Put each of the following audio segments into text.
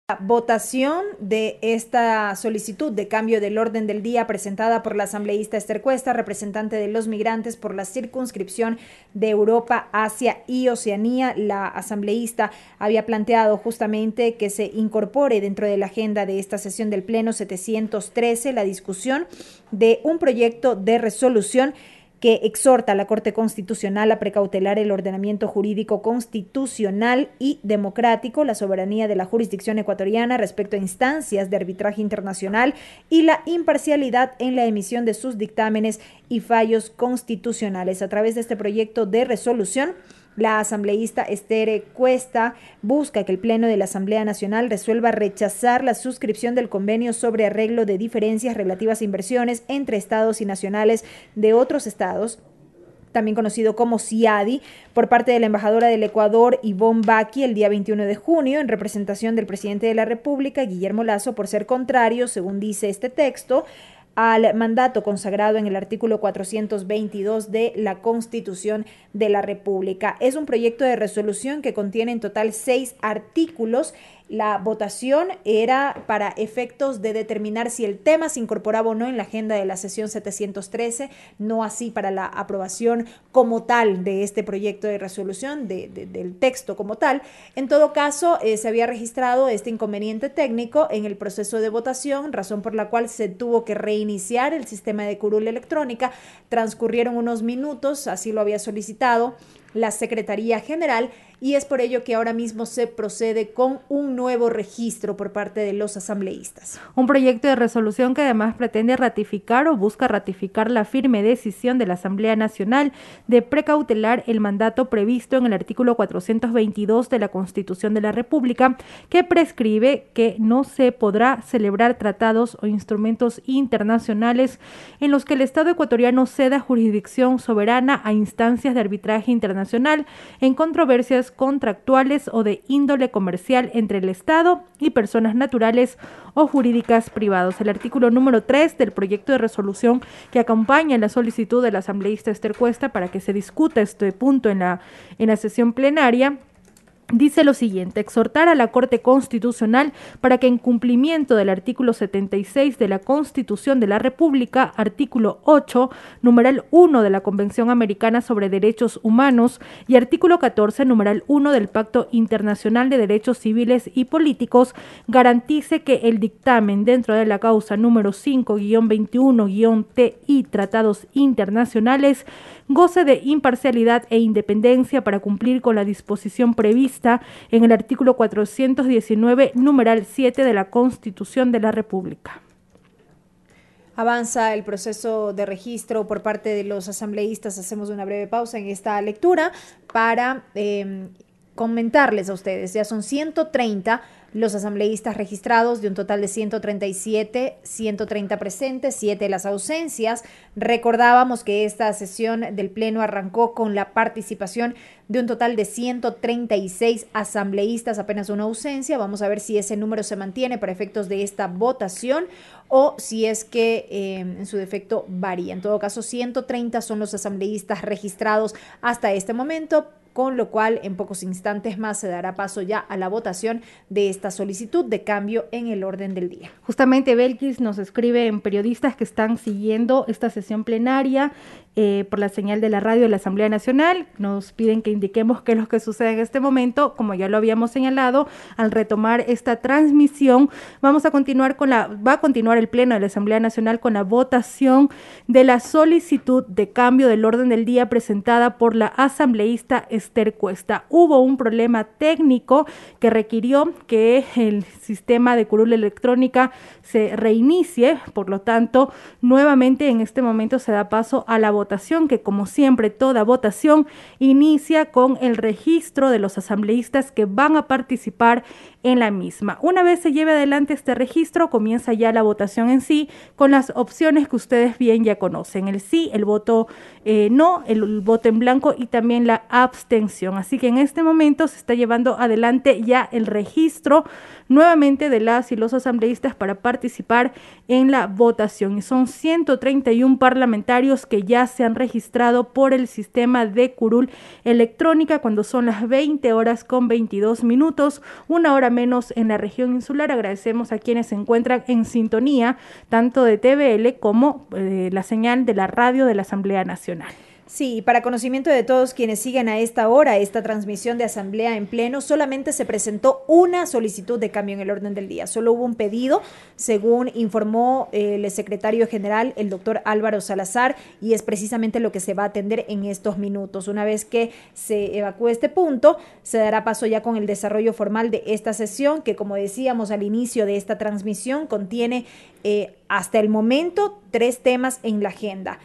La votación de esta solicitud de cambio del orden del día presentada por la asambleísta Esther Cuesta, representante de los migrantes por la circunscripción de Europa, Asia y Oceanía. La asambleísta había planteado justamente que se incorpore dentro de la agenda de esta sesión del Pleno 713 la discusión de un proyecto de resolución que exhorta a la Corte Constitucional a precautelar el ordenamiento jurídico constitucional y democrático, la soberanía de la jurisdicción ecuatoriana respecto a instancias de arbitraje internacional y la imparcialidad en la emisión de sus dictámenes y fallos constitucionales. A través de este proyecto de resolución, la asambleísta Esther Cuesta busca que el Pleno de la Asamblea Nacional resuelva rechazar la suscripción del convenio sobre arreglo de diferencias relativas a inversiones entre estados y nacionales de otros estados, también conocido como CIADI, por parte de la embajadora del Ecuador, Ivonne Baqui, el día 21 de junio, en representación del presidente de la República, Guillermo Lasso, por ser contrario, según dice este texto, al mandato consagrado en el artículo 422 de la Constitución de la República. Es un proyecto de resolución que contiene en total 6 artículos. La votación era para efectos de determinar si el tema se incorporaba o no en la agenda de la sesión 713, no así para la aprobación como tal de este proyecto de resolución, del texto como tal. En todo caso, se había registrado este inconveniente técnico en el proceso de votación, razón por la cual se tuvo que reiniciar el sistema de curul electrónica. Transcurrieron unos minutos, así lo había solicitado la Secretaría General, y es por ello que ahora mismo se procede con un nuevo registro por parte de los asambleístas. Un proyecto de resolución que además pretende ratificar o busca ratificar la firme decisión de la Asamblea Nacional de precautelar el mandato previsto en el artículo 422 de la Constitución de la República, que prescribe que no se podrá celebrar tratados o instrumentos internacionales en los que el Estado ecuatoriano ceda jurisdicción soberana a instancias de arbitraje internacional en controversias contractuales o de índole comercial entre el Estado y personas naturales o jurídicas privadas. El artículo número 3 del proyecto de resolución que acompaña la solicitud de la asambleísta Esther Cuesta para que se discuta este punto en la sesión plenaria dice lo siguiente: exhortar a la Corte Constitucional para que en cumplimiento del artículo 76 de la Constitución de la República, artículo 8, numeral 1 de la Convención Americana sobre Derechos Humanos y artículo 14, numeral 1 del Pacto Internacional de Derechos Civiles y Políticos, garantice que el dictamen dentro de la causa número 5-21-TI Tratados Internacionales goce de imparcialidad e independencia para cumplir con la disposición prevista en el artículo 419, numeral 7 de la Constitución de la República. Avanza el proceso de registro por parte de los asambleístas. Hacemos una breve pausa en esta lectura para comentarles a ustedes. Ya son 130 los asambleístas registrados, de un total de 137, 130 presentes, 7 las ausencias. Recordábamos que esta sesión del Pleno arrancó con la participación de un total de 136 asambleístas, apenas una ausencia. Vamos a ver si ese número se mantiene para efectos de esta votación o si es que en su defecto varía. En todo caso, 130 son los asambleístas registrados hasta este momento, con lo cual en pocos instantes más se dará paso ya a la votación de esta solicitud de cambio en el orden del día. Justamente Belkis nos escribe en periodistas que están siguiendo esta sesión plenaria por la señal de la radio de la Asamblea Nacional. Nos piden que indiquemos qué es lo que sucede en este momento. Como ya lo habíamos señalado, al retomar esta transmisión, va a continuar el Pleno de la Asamblea Nacional con la votación de la solicitud de cambio del orden del día presentada por la asambleísta Esther Cuesta. Hubo un problema técnico que requirió que el sistema de curul electrónica se reinicie, por lo tanto, nuevamente en este momento se da paso a la votación, que como siempre toda votación inicia con el registro de los asambleístas que van a participar en la misma. Una vez se lleve adelante este registro, comienza ya la votación en sí, con las opciones que ustedes bien ya conocen: el sí, el voto no, el voto en blanco y también la abstención. abstención. Así que en este momento se está llevando adelante ya el registro nuevamente de las y los asambleístas para participar en la votación. Y son 131 parlamentarios que ya se han registrado por el sistema de curul electrónica cuando son las 20:22, una hora menos en la región insular. Agradecemos a quienes se encuentran en sintonía, tanto de TVL como la señal de la radio de la Asamblea Nacional. Sí, para conocimiento de todos quienes siguen a esta hora esta transmisión de Asamblea en Pleno, solamente se presentó una solicitud de cambio en el orden del día. Solo hubo un pedido, según informó el secretario general, el doctor Álvaro Salazar, y es precisamente lo que se va a atender en estos minutos. Una vez que se evacúe este punto, se dará paso ya con el desarrollo formal de esta sesión, que como decíamos al inicio de esta transmisión, contiene hasta el momento 3 temas en la agenda.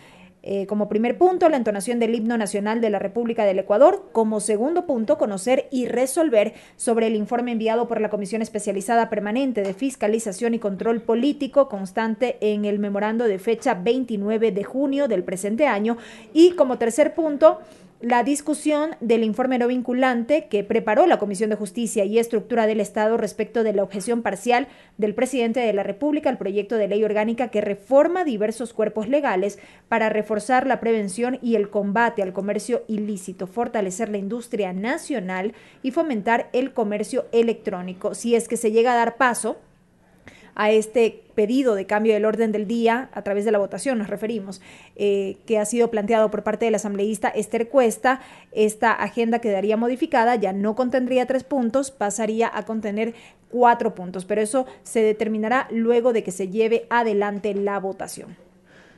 Como primer punto, la entonación del himno nacional de la República del Ecuador. Como segundo punto, conocer y resolver sobre el informe enviado por la Comisión Especializada Permanente de Fiscalización y Control Político constante en el memorando de fecha 29 de junio del presente año. Y como tercer punto, la discusión del informe no vinculante que preparó la Comisión de Justicia y Estructura del Estado respecto de la objeción parcial del presidente de la República al proyecto de ley orgánica que reforma diversos cuerpos legales para reforzar la prevención y el combate al comercio ilícito, fortalecer la industria nacional y fomentar el comercio electrónico. Si es que se llega a dar paso a este pedido de cambio del orden del día a través de la votación, nos referimos, que ha sido planteado por parte del asambleísta Esther Cuesta, esta agenda quedaría modificada, ya no contendría 3 puntos, pasaría a contener 4 puntos, pero eso se determinará luego de que se lleve adelante la votación.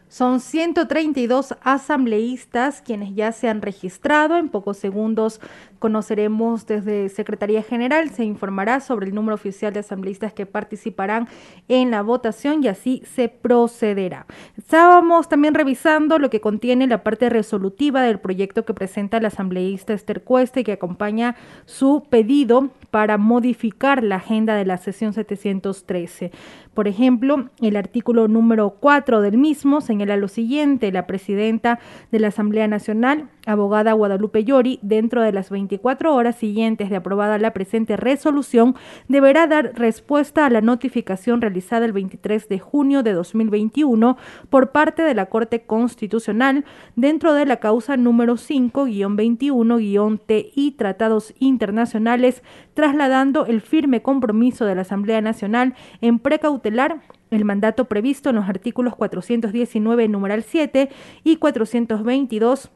Son 132 asambleístas quienes ya se han registrado. En pocos segundos conoceremos desde Secretaría General, se informará sobre el número oficial de asambleístas que participarán en la votación y así se procederá. Estábamos también revisando lo que contiene la parte resolutiva del proyecto que presenta la asambleísta Esther Cuesta y que acompaña su pedido para modificar la agenda de la sesión 713. Por ejemplo, el artículo número 4 del mismo señala lo siguiente: la presidenta de la Asamblea Nacional, abogada Guadalupe Llori, dentro de las 24 horas siguientes de aprobada la presente resolución, deberá dar respuesta a la notificación realizada el 23 de junio de 2021 por parte de la Corte Constitucional dentro de la causa número 5-21-TI Tratados Internacionales, trasladando el firme compromiso de la Asamblea Nacional en precautelar el mandato previsto en los artículos 419, numeral 7 y 422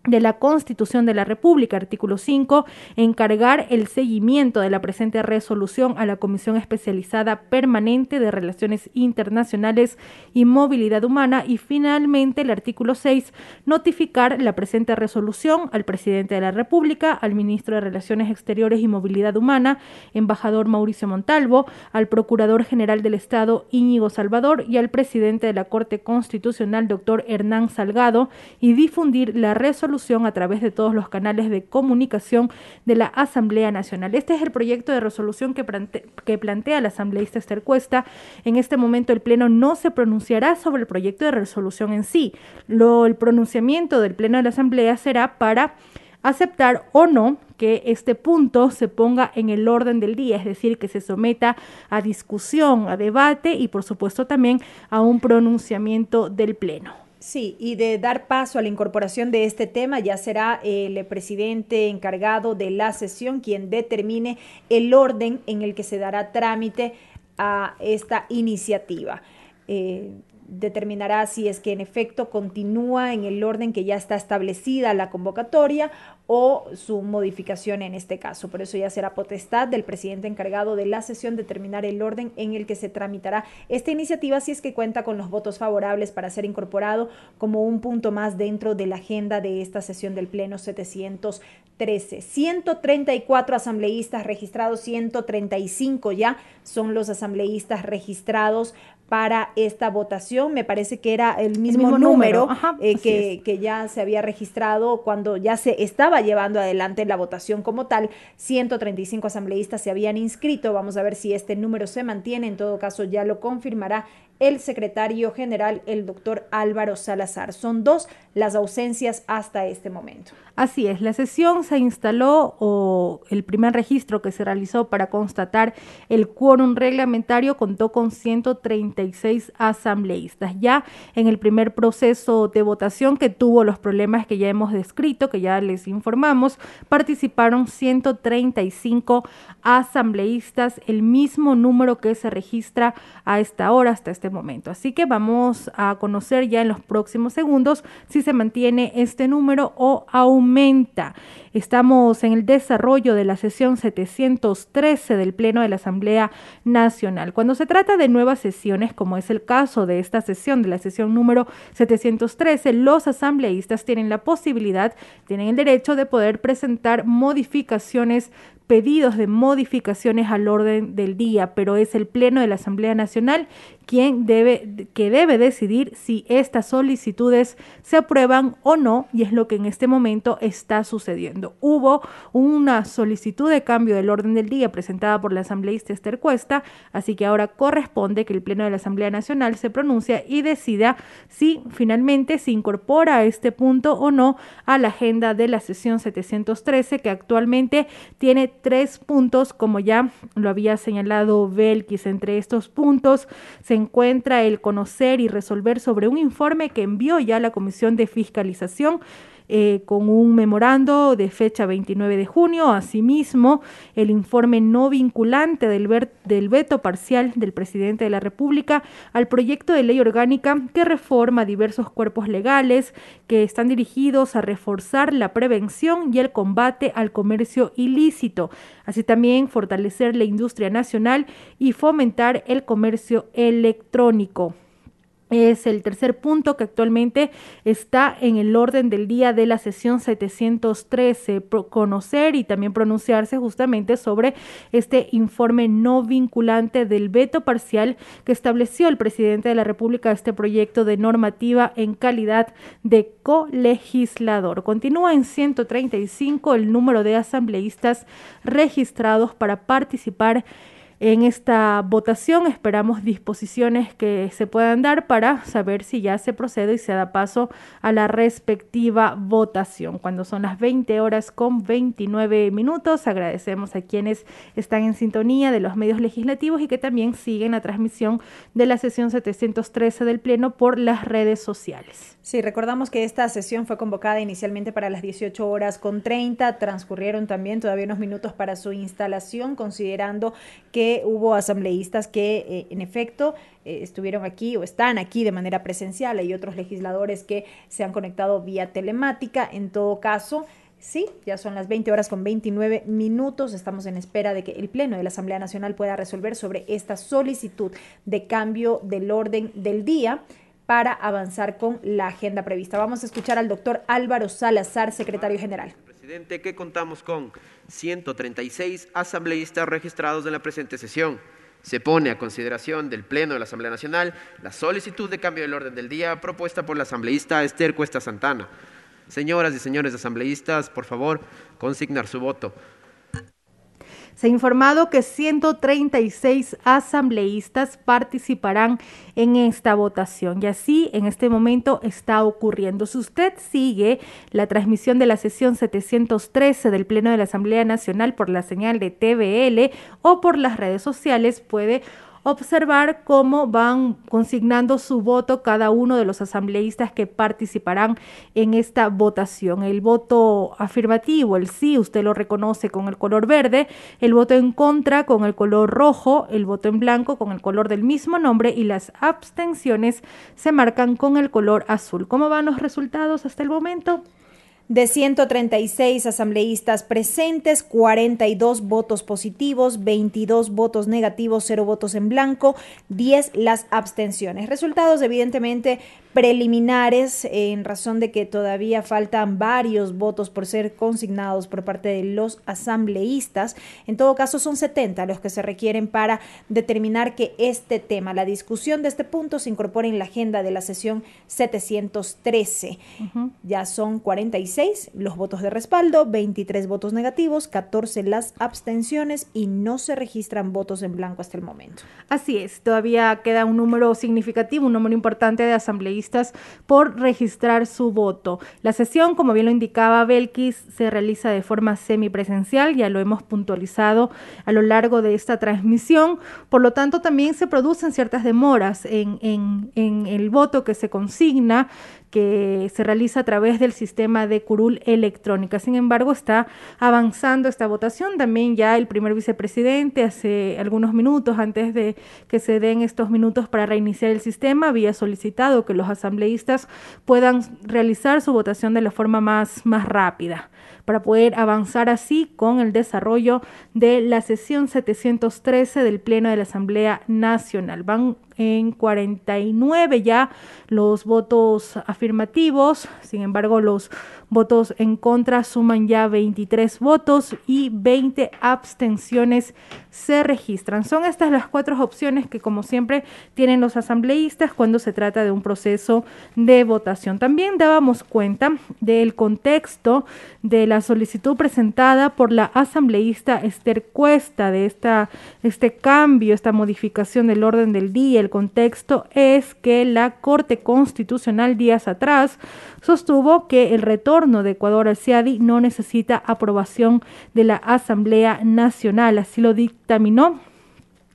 de la Constitución de la República, artículo 5, encargar el seguimiento de la presente resolución a la Comisión Especializada Permanente de Relaciones Internacionales y Movilidad Humana, y finalmente el artículo 6, notificar la presente resolución al presidente de la República, al ministro de Relaciones Exteriores y Movilidad Humana, embajador Mauricio Montalvo, al Procurador General del Estado Íñigo Salvador y al presidente de la Corte Constitucional, doctor Hernán Salgado, y difundir la resolución a través de todos los canales de comunicación de la Asamblea Nacional. Este es el proyecto de resolución que plantea la asambleísta Esther Cuesta. En este momento el Pleno no se pronunciará sobre el proyecto de resolución en sí. El pronunciamiento del Pleno de la Asamblea será para aceptar o no que este punto se ponga en el orden del día, es decir, que se someta a discusión, a debate y por supuesto también a un pronunciamiento del Pleno. Sí, y de dar paso a la incorporación de este tema ya será el presidente encargado de la sesión quien determine el orden en el que se dará trámite a esta iniciativa. Determinará si es que en efecto continúa en el orden que ya está establecida la convocatoria o su modificación en este caso. Por eso ya será potestad del presidente encargado de la sesión determinar el orden en el que se tramitará esta iniciativa si es que cuenta con los votos favorables para ser incorporado como un punto más dentro de la agenda de esta sesión del Pleno 713. 134 asambleístas registrados, 135 ya son los asambleístas registrados para esta votación. Me parece que era el mismo número que ya se había registrado cuando ya se estaba llevando adelante la votación como tal. 135 asambleístas se habían inscrito. Vamos a ver si este número se mantiene. En todo caso, ya lo confirmará el secretario general, el doctor Álvaro Salazar. Son 2 las ausencias hasta este momento. Así es, la sesión se instaló o el primer registro que se realizó para constatar el quórum reglamentario contó con 136 asambleístas. Ya en el primer proceso de votación que tuvo los problemas que ya hemos descrito, que ya les informamos, participaron 135 asambleístas, el mismo número que se registra a esta hora, hasta este momento. Así que vamos a conocer ya en los próximos segundos si se mantiene este número o aumenta. Estamos en el desarrollo de la sesión 713 del Pleno de la Asamblea Nacional. Cuando se trata de nuevas sesiones, como es el caso de esta sesión, de la sesión número 713, los asambleístas tienen la posibilidad, tienen el derecho de poder presentar pedidos de modificaciones al orden del día, pero es el Pleno de la Asamblea Nacional quien debe decidir si estas solicitudes se aprueban o no, y es lo que en este momento está sucediendo. Hubo una solicitud de cambio del orden del día presentada por la asambleísta Esther Cuesta, así que ahora corresponde que el Pleno de la Asamblea Nacional se pronuncie y decida si finalmente se incorpora este punto o no a la agenda de la sesión 713, que actualmente tiene 3 puntos, como ya lo había señalado Belkis. Entre estos puntos se encuentra el conocer y resolver sobre un informe que envió ya la Comisión de Fiscalización con un memorando de fecha 29 de junio. Asimismo, el informe no vinculante del veto parcial del presidente de la República al proyecto de ley orgánica que reforma diversos cuerpos legales que están dirigidos a reforzar la prevención y el combate al comercio ilícito, así también fortalecer la industria nacional y fomentar el comercio electrónico. Es el tercer punto que actualmente está en el orden del día de la sesión 713, conocer y también pronunciarse justamente sobre este informe no vinculante del veto parcial que estableció el presidente de la República a este proyecto de normativa en calidad de colegislador. Continúa en 135 el número de asambleístas registrados para participar en esta votación. Esperamos disposiciones que se puedan dar para saber si ya se procede y se da paso a la respectiva votación. Cuando son las 20:29, agradecemos a quienes están en sintonía de los medios legislativos y que también siguen la transmisión de la sesión 713 del Pleno por las redes sociales. Sí, recordamos que esta sesión fue convocada inicialmente para las 18:30, transcurrieron también todavía unos minutos para su instalación, considerando que hubo asambleístas que en efecto estuvieron aquí o están aquí de manera presencial. Hay otros legisladores que se han conectado vía telemática. En todo caso, sí, ya son las 20:29. Estamos en espera de que el Pleno de la Asamblea Nacional pueda resolver sobre esta solicitud de cambio del orden del día para avanzar con la agenda prevista. Vamos a escuchar al doctor Álvaro Salazar, secretario general. Presidente, que contamos con 136 asambleístas registrados en la presente sesión. Se pone a consideración del Pleno de la Asamblea Nacional la solicitud de cambio del orden del día propuesta por la asambleísta Esther Cuesta Santana. Señoras y señores asambleístas, por favor, consignar su voto. Se ha informado que 136 asambleístas participarán en esta votación y así en este momento está ocurriendo. Si usted sigue la transmisión de la sesión 713 del Pleno de la Asamblea Nacional por la señal de TVL o por las redes sociales, puede observar cómo van consignando su voto cada uno de los asambleístas que participarán en esta votación. El voto afirmativo, el sí, usted lo reconoce con el color verde, el voto en contra con el color rojo, el voto en blanco con el color del mismo nombre y las abstenciones se marcan con el color azul. ¿Cómo van los resultados hasta el momento? De 136 asambleístas presentes, 42 votos positivos, 22 votos negativos, 0 votos en blanco, 10 las abstenciones. Resultados evidentemente preliminares en razón de que todavía faltan varios votos por ser consignados por parte de los asambleístas. En todo caso, son 70 los que se requieren para determinar que este tema, la discusión de este punto, se incorpore en la agenda de la sesión 713. Ya son 46 los votos de respaldo, 23 votos negativos, 14 las abstenciones y no se registran votos en blanco hasta el momento. Así es, todavía queda un número significativo, un número importante de asambleístas por registrar su voto. La sesión, como bien lo indicaba Belkis, se realiza de forma semipresencial, ya lo hemos puntualizado a lo largo de esta transmisión, por lo tanto también se producen ciertas demoras en el voto que se consigna, que se realiza a través del sistema de curul electrónica. Sin embargo, está avanzando esta votación. También ya el primer vicepresidente, hace algunos minutos, antes de que se den estos minutos para reiniciar el sistema, había solicitado que los asambleístas puedan realizar su votación de la forma más rápida, para poder avanzar así con el desarrollo de la sesión 713 del Pleno de la Asamblea Nacional. Van en 49 ya los votos afirmativos, sin embargo los votos en contra suman ya 23 votos y 20 abstenciones se registran. Son estas las 4 opciones que, como siempre, tienen los asambleístas cuando se trata de un proceso de votación. También dábamos cuenta del contexto de la solicitud presentada por la asambleísta Esther Cuesta de este cambio, esta modificación del orden del día. El contexto es que la Corte Constitucional días atrás sostuvo que el retorno de Ecuador al CIADI no necesita aprobación de la Asamblea Nacional. Así lo dictaminó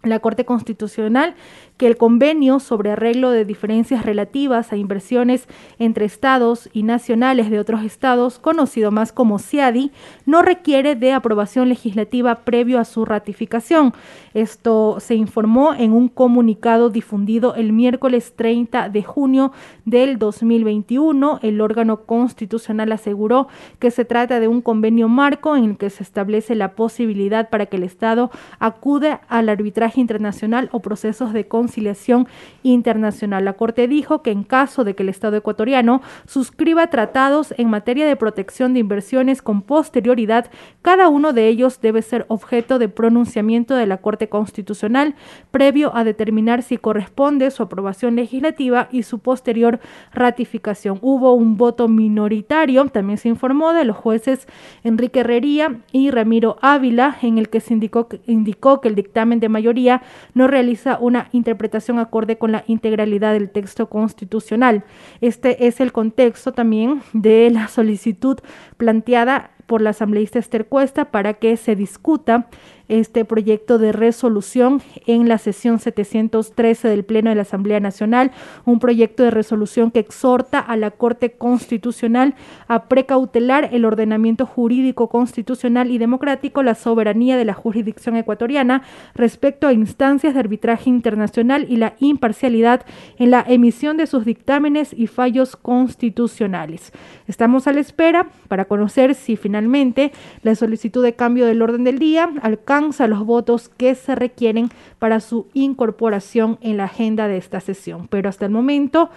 la Corte Constitucional, que el convenio sobre arreglo de diferencias relativas a inversiones entre estados y nacionales de otros estados, conocido más como CIADI, no requiere de aprobación legislativa previo a su ratificación. Esto se informó en un comunicado difundido el miércoles 30 de junio del 2021. El órgano constitucional aseguró que se trata de un convenio marco en el que se establece la posibilidad para que el Estado acude al arbitraje internacional o procesos de conciliación internacional. La Corte dijo que en caso de que el Estado ecuatoriano suscriba tratados en materia de protección de inversiones con posterioridad, cada uno de ellos debe ser objeto de pronunciamiento de la Corte Constitucional previo a determinar si corresponde su aprobación legislativa y su posterior ratificación. Hubo un voto minoritario, también se informó, de los jueces Enrique Herrería y Ramiro Ávila, en el que se indicó que el dictamen de mayoría no realiza una interpretación acorde con la integralidad del texto constitucional. Este es el contexto también de la solicitud planteada por la asambleísta Esther Cuesta para que se discuta este proyecto de resolución en la sesión 713 del Pleno de la Asamblea Nacional, un proyecto de resolución que exhorta a la Corte Constitucional a precautelar el ordenamiento jurídico constitucional y democrático, la soberanía de la jurisdicción ecuatoriana respecto a instancias de arbitraje internacional y la imparcialidad en la emisión de sus dictámenes y fallos constitucionales. Estamos a la espera para conocer si finalmente la solicitud de cambio del orden del día alcanza los votos que se requieren para su incorporación en la agenda de esta sesión. Pero hasta el momento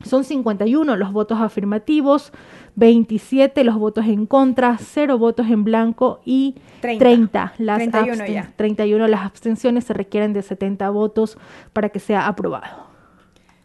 son 51 los votos afirmativos, 27 los votos en contra, 0 votos en blanco y 31 las abstenciones. Se requieren de 70 votos para que sea aprobado.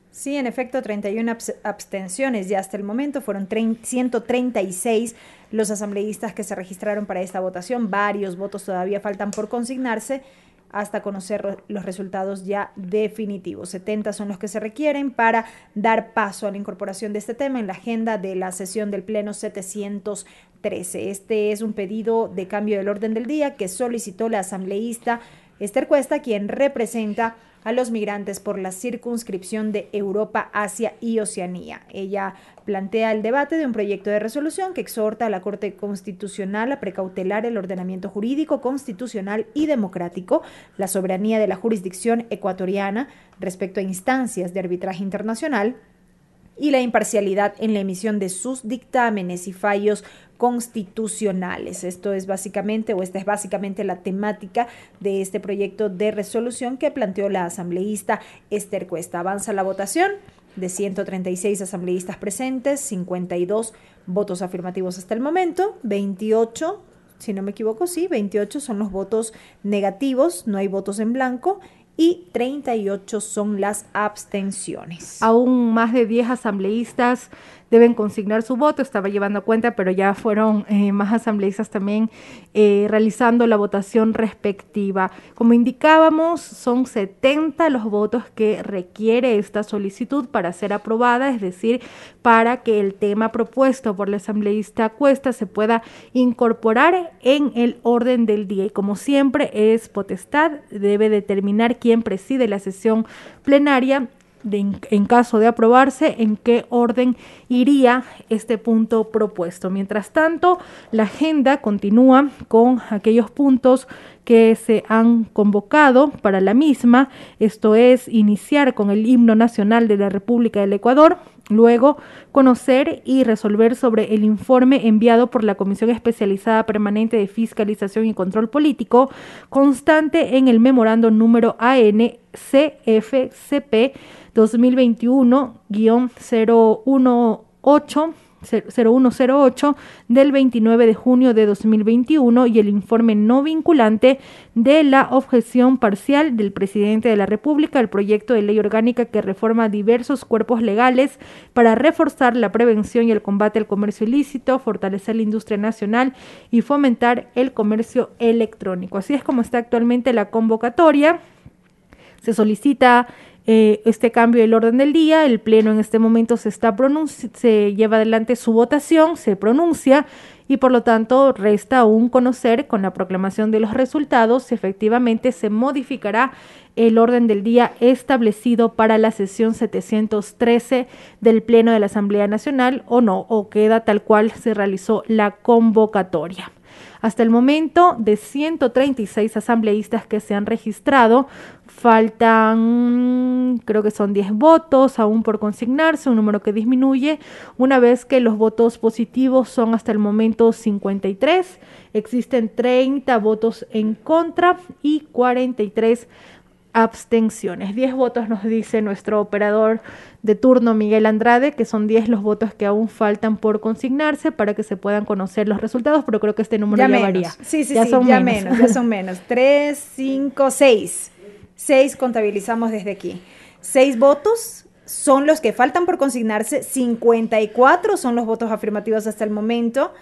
Sí, en efecto, 31 abstenciones ya hasta el momento. Fueron 136 los asambleístas que se registraron para esta votación. Varios votos todavía faltan por consignarse hasta conocer los resultados ya definitivos. 70 son los que se requieren para dar paso a la incorporación de este tema en la agenda de la sesión del Pleno 713. Este es un pedido de cambio del orden del día que solicitó la asambleísta Esther Cuesta, quien representa a los migrantes por la circunscripción de Europa, Asia y Oceanía. Ella plantea el debate de un proyecto de resolución que exhorta a la Corte Constitucional a precautelar el ordenamiento jurídico, constitucional y democrático, la soberanía de la jurisdicción ecuatoriana respecto a instancias de arbitraje internacional y la imparcialidad en la emisión de sus dictámenes y fallos constitucionales. Esta es básicamente la temática de este proyecto de resolución que planteó la asambleísta Esther Cuesta. Avanza la votación de 136 asambleístas presentes, 52 votos afirmativos hasta el momento, 28, si no me equivoco, 28 son los votos negativos, no hay votos en blanco, y 38 son las abstenciones. Aún más de 10 asambleístas deben consignar su voto, estaba llevando cuenta, pero ya fueron más asambleístas también realizando la votación respectiva. Como indicábamos, son 70 los votos que requiere esta solicitud para ser aprobada, es decir, para que el tema propuesto por la asambleísta Cuesta se pueda incorporar en el orden del día. Y como siempre es potestad, debe determinar quién preside la sesión plenaria en caso de aprobarse, en qué orden iría este punto propuesto. Mientras tanto, la agenda continúa con aquellos puntos que se han convocado para la misma, esto es iniciar con el himno nacional de la República del Ecuador, luego conocer y resolver sobre el informe enviado por la Comisión Especializada Permanente de Fiscalización y Control Político, constante en el memorando número AN-CFCP 2021-0108 del 29 de junio de 2021 y el informe no vinculante de la objeción parcial del presidente de la República al proyecto de ley orgánica que reforma diversos cuerpos legales para reforzar la prevención y el combate al comercio ilícito, fortalecer la industria nacional y fomentar el comercio electrónico. Así es como está actualmente la convocatoria. Se solicita este cambio del orden del día. El pleno en este momento se lleva adelante su votación, se pronuncia y por lo tanto resta aún conocer con la proclamación de los resultados si efectivamente se modificará el orden del día establecido para la sesión 713 del Pleno de la Asamblea Nacional o no, o queda tal cual se realizó la convocatoria. Hasta el momento, de 136 asambleístas que se han registrado, faltan, creo que son 10 votos aún por consignarse, un número que disminuye una vez que los votos positivos son hasta el momento 53. Existen 30 votos en contra y 43 abstenciones. 10 votos nos dice nuestro operador de turno Miguel Andrade, que son 10 los votos que aún faltan por consignarse para que se puedan conocer los resultados, pero creo que este número ya varía. Sí, ya son menos. 3, 5, 6. 6 contabilizamos desde aquí. 6 votos son los que faltan por consignarse, 54 son los votos afirmativos hasta el momento,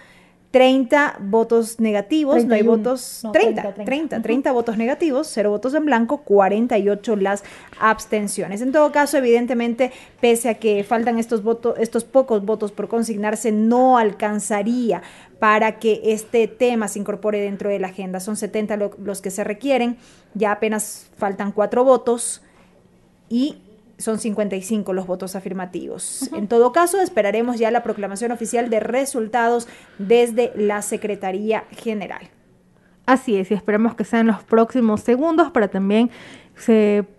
30 votos negativos, 31, no hay votos, 30 votos negativos, 0 votos en blanco, 48 las abstenciones. En todo caso, evidentemente, pese a que faltan estos pocos votos por consignarse, no alcanzaría para que este tema se incorpore dentro de la agenda. Son 70 los que se requieren, ya apenas faltan 4 votos y son 55 los votos afirmativos. En todo caso, esperaremos ya la proclamación oficial de resultados desde la Secretaría General. Así es, y esperamos que sean los próximos segundos para también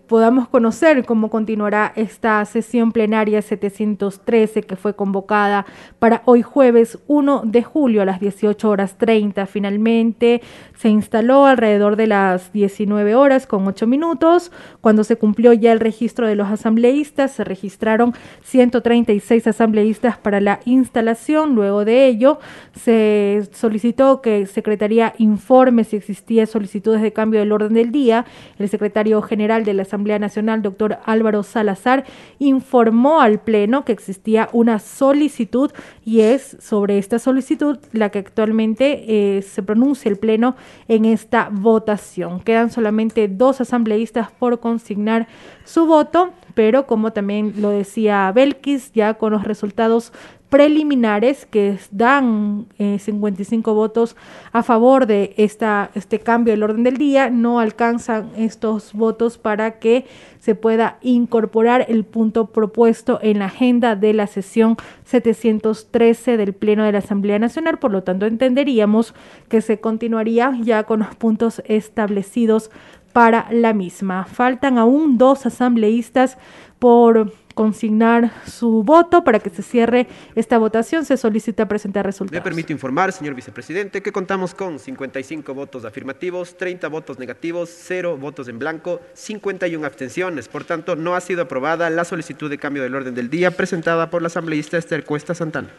podamos conocer cómo continuará esta sesión plenaria 713 que fue convocada para hoy jueves 1 de julio a las 18:30. Finalmente se instaló alrededor de las 19:08 cuando se cumplió ya el registro de los asambleístas. Se registraron 136 asambleístas para la instalación. Luego de ello se solicitó que Secretaría informe si existía solicitudes de cambio del orden del día. El secretario general de la Asamblea Nacional, doctor Álvaro Salazar, informó al Pleno que existía una solicitud y es sobre esta solicitud la que actualmente se pronuncia el Pleno en esta votación. Quedan solamente 2 asambleístas por consignar su voto, pero como también lo decía Belkis, ya con los resultados preliminares que dan 55 votos a favor de este cambio del orden del día, no alcanzan estos votos para que se pueda incorporar el punto propuesto en la agenda de la sesión 713 del Pleno de la Asamblea Nacional. Por lo tanto, entenderíamos que se continuaría ya con los puntos establecidos para la misma. Faltan aún 2 asambleístas por consignar su voto para que se cierre esta votación. Se solicita presentar resultados. Me permito informar, señor vicepresidente, que contamos con 55 votos afirmativos, 30 votos negativos, 0 votos en blanco, 51 abstenciones. Por tanto, no ha sido aprobada la solicitud de cambio del orden del día presentada por la asambleísta Esther Cuesta Santana.